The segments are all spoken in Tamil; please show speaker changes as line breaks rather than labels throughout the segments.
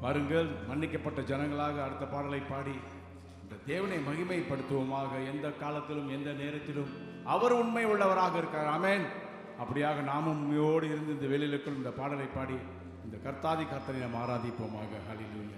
பாருங்கள், மன்னிக்கப்பட்ட ஜனங்களாக அடுத்த பாடலை பாடி இந்த தேவனை மகிமைப்படுத்துவோமாக. எந்த காலத்திலும் எந்த நேரத்திலும் அவர் உண்மை உள்ளவராக இருக்கார். ஆமென். அப்படியாக நாமும் உண்மையோடு இருந்து இந்த வேலையிலுக்குள் இந்த பாடலை பாடி இந்த கர்த்தாதி கர்த்தரை நாம் ஆராதிப்போமாக. ஹல்லேலூயா.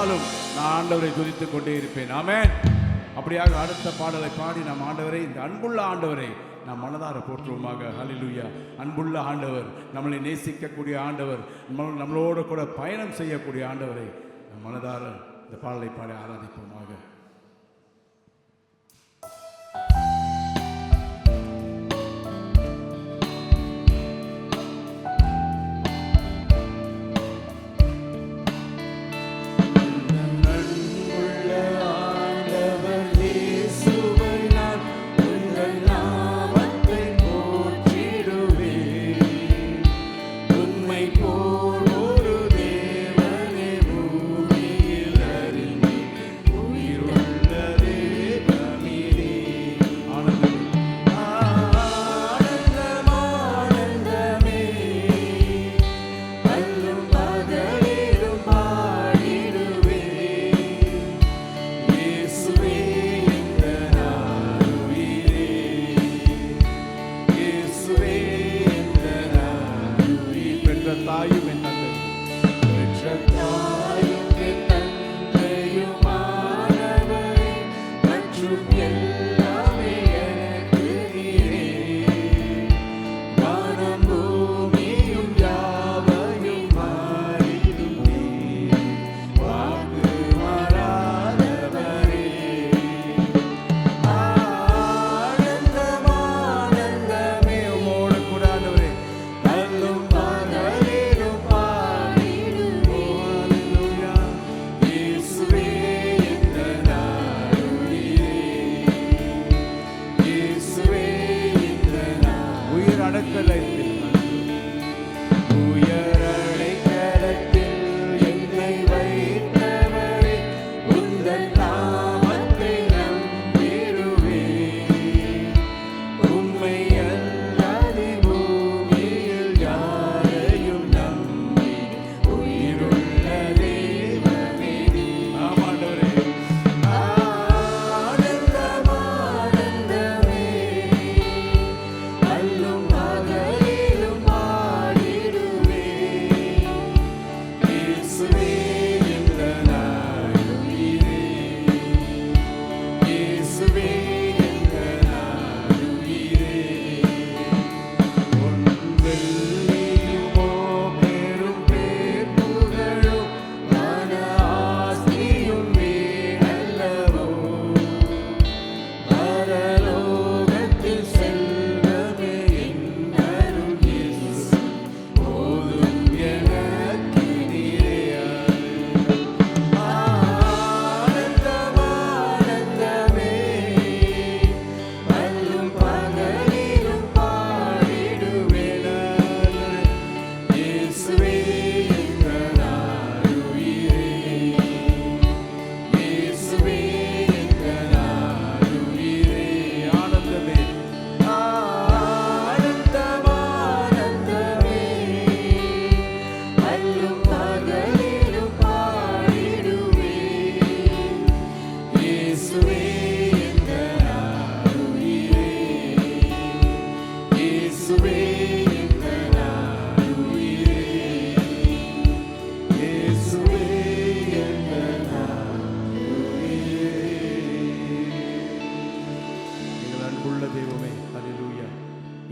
இருந்தாலும் நான் ஆண்டவரை துதித்துக் கொண்டே இருப்பேன். ஆமென். அப்படியாக அடுத்த பாடலை பாடி நாம் ஆண்டவரை, இந்த அன்புள்ள ஆண்டவரை நாம் மனதார போற்றுவோமாக. ஹல்லேலூயா. அன்புள்ள ஆண்டவர், நம்மளை நேசிக்கக்கூடிய ஆண்டவர், நம்மளோடு கூட பயணம் செய்யக்கூடிய ஆண்டவரை நம் மனதார இந்த பாடலை பாடி ஆராதிப்போமாக.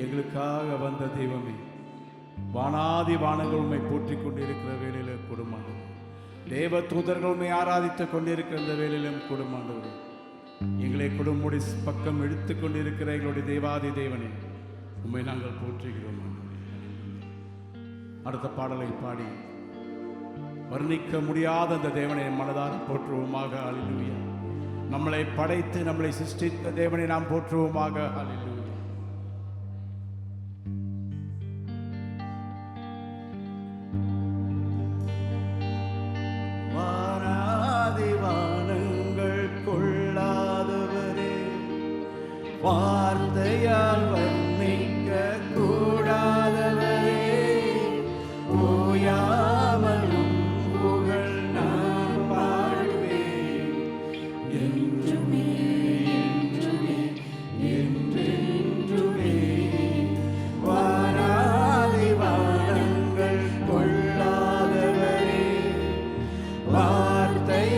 எங்களுக்காக வந்த தெய்வமே, வானாதி வானங்கள் உண்மை போற்றிக் கொண்டிருக்கிற வேளையில கொடுமாண்டவர், தேவ தூதர்கள் உண்மை ஆராதித்துக் கொண்டிருக்கிற இந்த வேளையிலும் கொடுமாண்டவர், எங்களை கொடுமுடி பக்கம் இழுத்துக் கொண்டிருக்கிற எங்களுடைய தேவாதி தேவனே உண்மை நாங்கள் போற்றுகிறோம். அடுத்த பாடலை பாடி வர்ணிக்க முடியாத அந்த தேவனை மனதார போற்றுவோமாக. அல்லேலூயா. நம்மளை படைத்து நம்மளை சிருஷ்டித்த தேவனை நாம் போற்றுவோமாக. அல்லேலூயா. வானாதி வானங்கள் கொள்ளாதவரே, வார்த்தையால் வர்ணிக்க கூடாதவரே, ஓயாமலும் புகழ் நான் பாடுவேன் என்றுமே என்றுமே என்றென்றுமே. வானாதி வானங்கள் கொள்ளாதவரே, வார்த்தை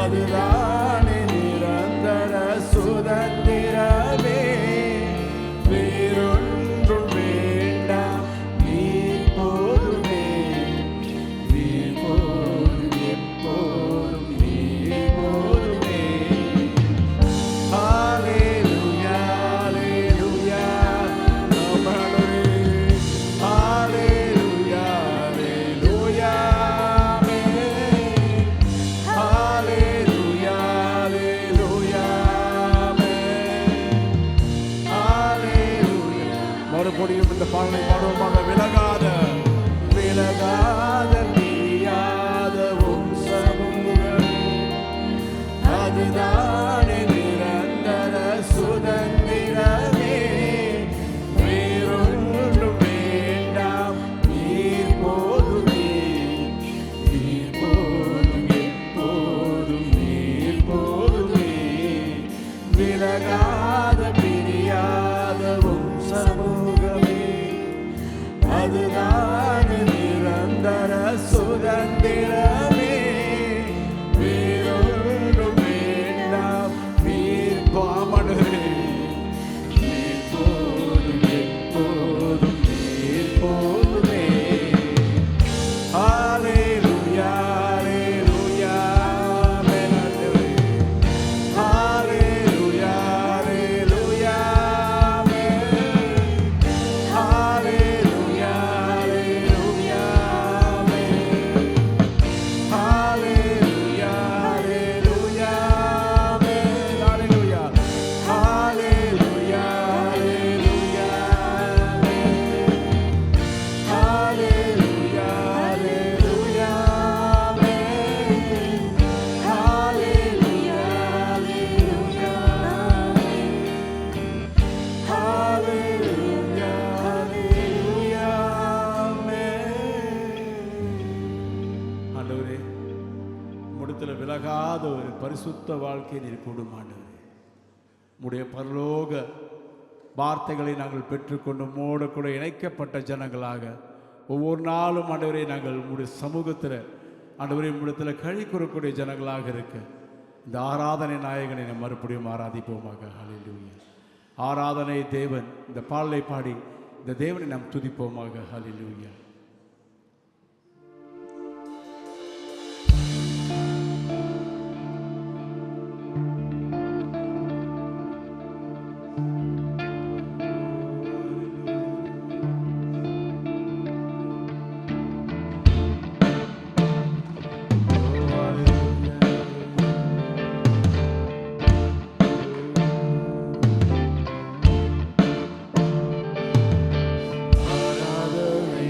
அதுதானே நிரந்தர சுதந்திரமே. வேறொன்றும் வேண்டாம், நீ போதுமே, நீ போதும், எப்போதும் நீ போதுமே. ஹalleluya, ஹalleluya, ஹalleluya, ஹalleluya, ஹalleluya, ஹalleluya. மறுபடியும் இந்த பாடலை பாடுவோமாக. விலகாத விலகாத பிரியாத உம் சமூகம், அதுதானே நிரந்தர சுதந்திரமே. வேறொன்றும் வேண்டாம், நீர் போதுமே, நீர் போதும், எப்போதும் நீர் போதுமே. விலகாத பிரியாத உம் சமூகமே, அதுதான் நிரந்தர சுதந்திரமே. வேறொன்றும் வேண்டாம், நீர் பாமனே, நீர் போதும், எப்போதும் நீர் போதுமே. ஹalleluya, ஹalleluya, ஹalleluya, ஹalleluya, ஹalleluya, ஹalleluya, ஹalleluya, ஹalleluya, ஹalleluya, ஹalleluya, ஹalleluya, ஹalleluya, ஹalleluya, ஹalleluya, ஹalleluya. ஆண்டவரே, உம்மிடத்தில் விலகாத ஒரு பரிசுத்த வாழ்க்கையை நீர் கூடும் ஆண்டவரே. உம்முடைய பரலோக வார்த்தைகளை நாங்கள் பெற்றுக்கொண்டு உம்மோடு கூட இணைக்கப்பட்ட ஜனங்களாக ஒவ்வொரு நாளும் ஆண்டவரே நாங்கள் உம்முடைய சமூகத்தில் ஆண்டவரே உம்மிடத்தில் கழி கூறக்கூடிய ஜனங்களாக இருக்க இந்த ஆராதனை நாயகனை நாம் மறுபடியும் ஆராதிப்போமாக. ஹalleluya. ஆராதனை தேவன். இந்த பாடலை பாடி இந்த தேவனை நாம் துதிப்போமாக. ஹalleluya. ஆராதனை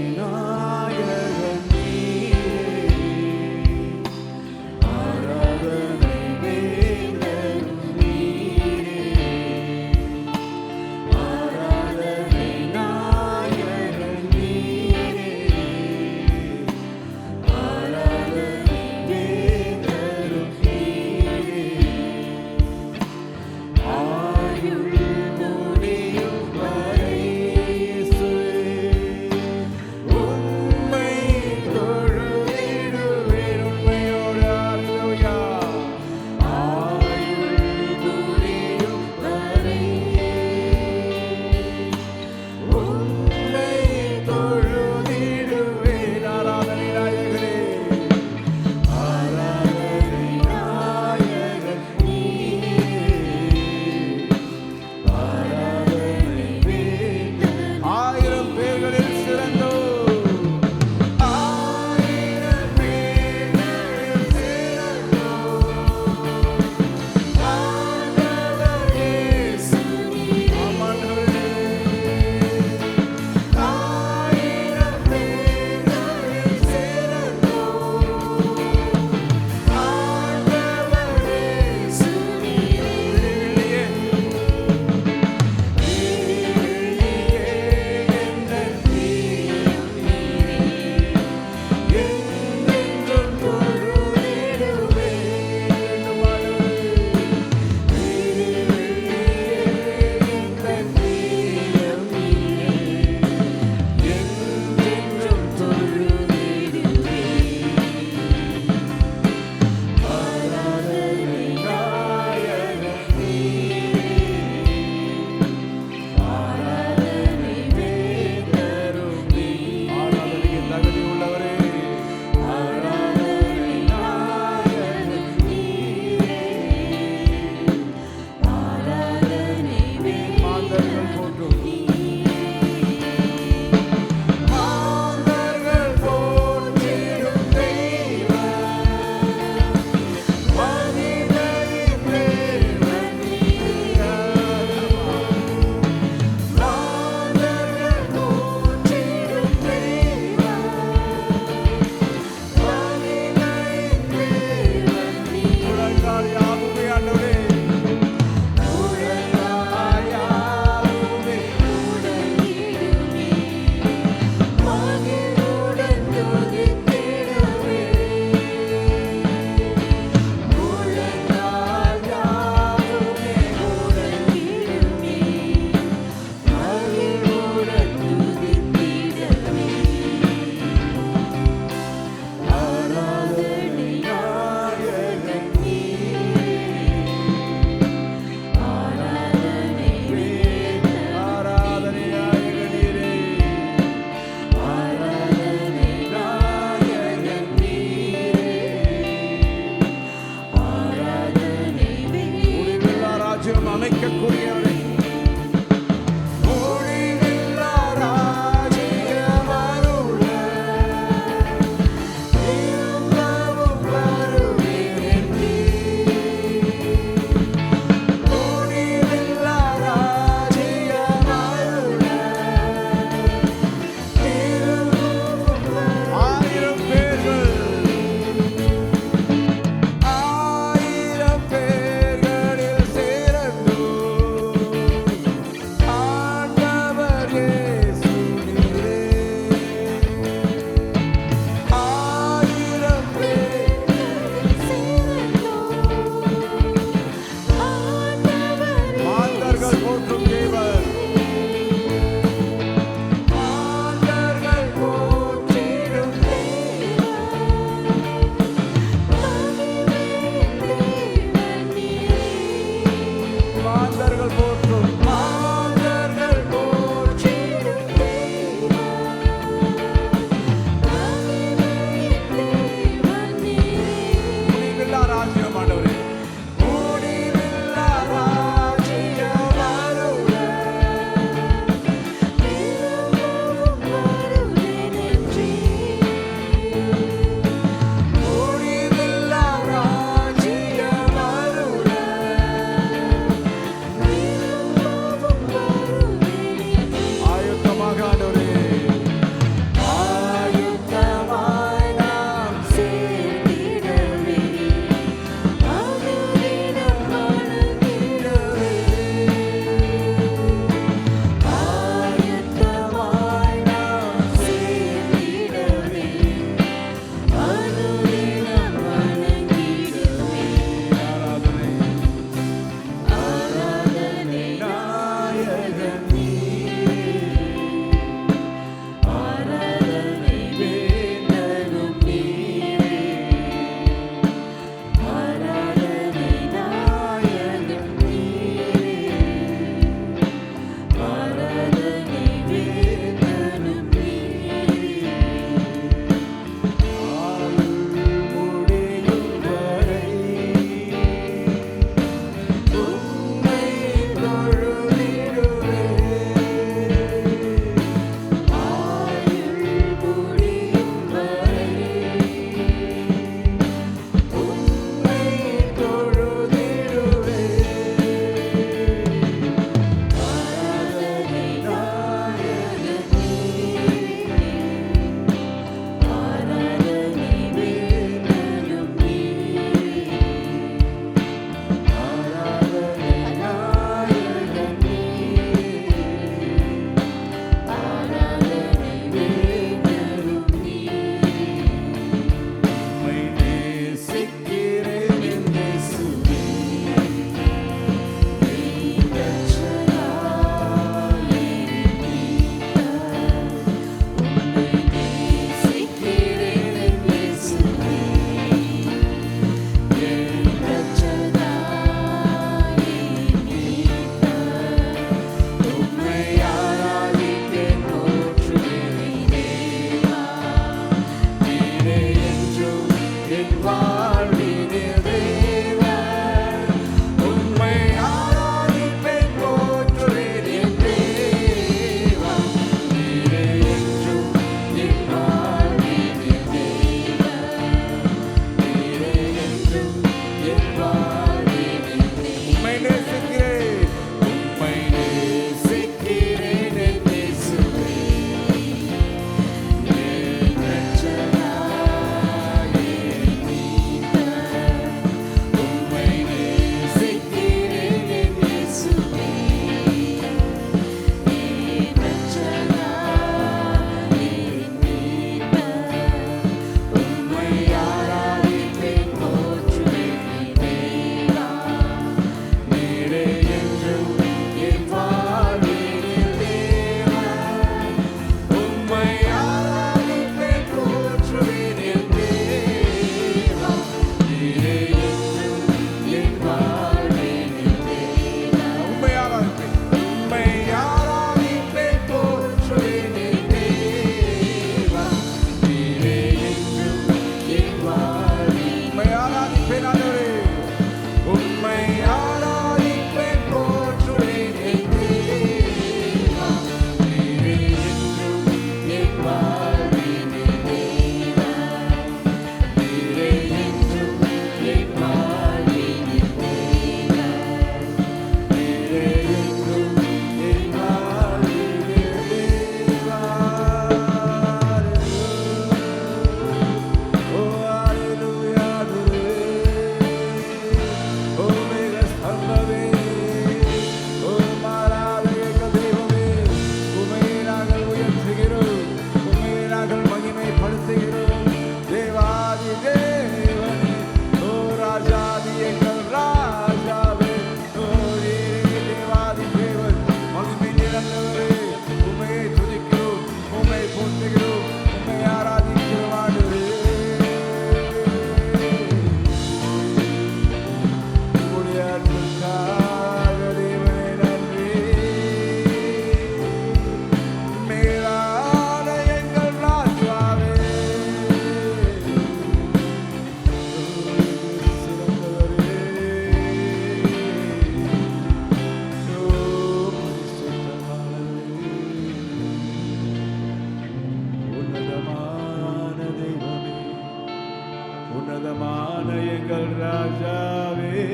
எங்கள் ராஜாவே,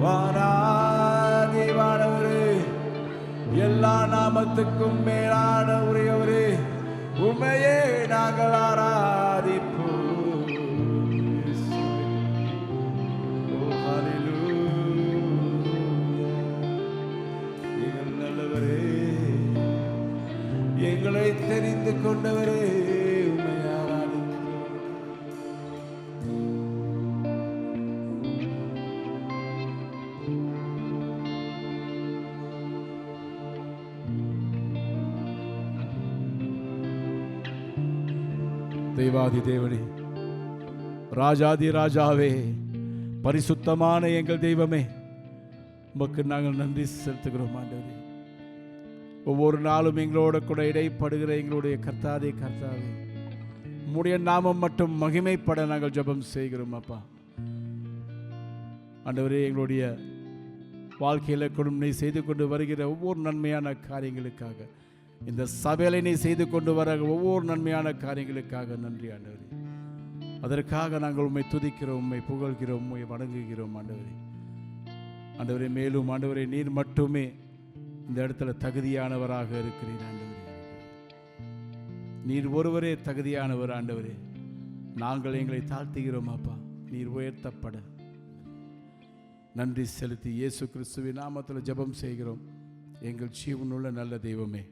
வாராதி வானவரே, எல்லா நாமத்துக்கும் மேலான உரியவரே, உம்மையே நாங்கள் ஆராதிப்போம். எங்கள் நல்லவரே, எங்களை தெரிந்து கொண்டவரே, உம்மை ஆராதிக்கிறோம். தேவாதி தேவனே, ராஜாதி ராஜாவே, பரிசுத்தமான எங்கள் தெய்வமே, உமக்கு நாங்கள் நன்றி செலுத்துகிறோம் ஆண்டவரே. ஒவ்வொரு நாளும் எங்களோட கூட இடைப்படுகிற எங்களுடைய கர்த்தாவே, உம்முடைய நாமம் மட்டும் மகிமைப்பட நாங்கள் ஜெபம் செய்கிறோம் அப்பா. ஆண்டவரே, எங்களுடைய வாழ்க்கையில் கூட நீ செய்து கொண்டு வருகிற ஒவ்வொரு நன்மையான காரியங்களுக்காக, இந்த சபையில நீ செய்து கொண்டு வர ஒவ்வொரு நன்மையான காரியங்களுக்காக நன்றி ஆண்டவரே. அதற்காக நாங்கள் உம்மை துதிக்கிறோம், உம்மை புகழ்கிறோம், உம்மை வணங்குகிறோம் ஆண்டவரே. ஆண்டவரே, மேலும் ஆண்டவரே, நீர் மட்டுமே இந்த இடத்துல தகுதியானவராக இருக்கிறீர் ஆண்டவரே. நீர் ஒருவரே தகுதியானவர் ஆண்டவரே. நாங்கள் எங்களை தாழ்த்துகிறோம் அப்பா, நீர் உயர்த்தப்பட. நன்றி செலுத்தி இயேசு கிறிஸ்துவின் நாமத்தில் ஜெபம் செய்கிறோம் எங்கள் ஜீவனுள்ள நல்ல தெய்வமே.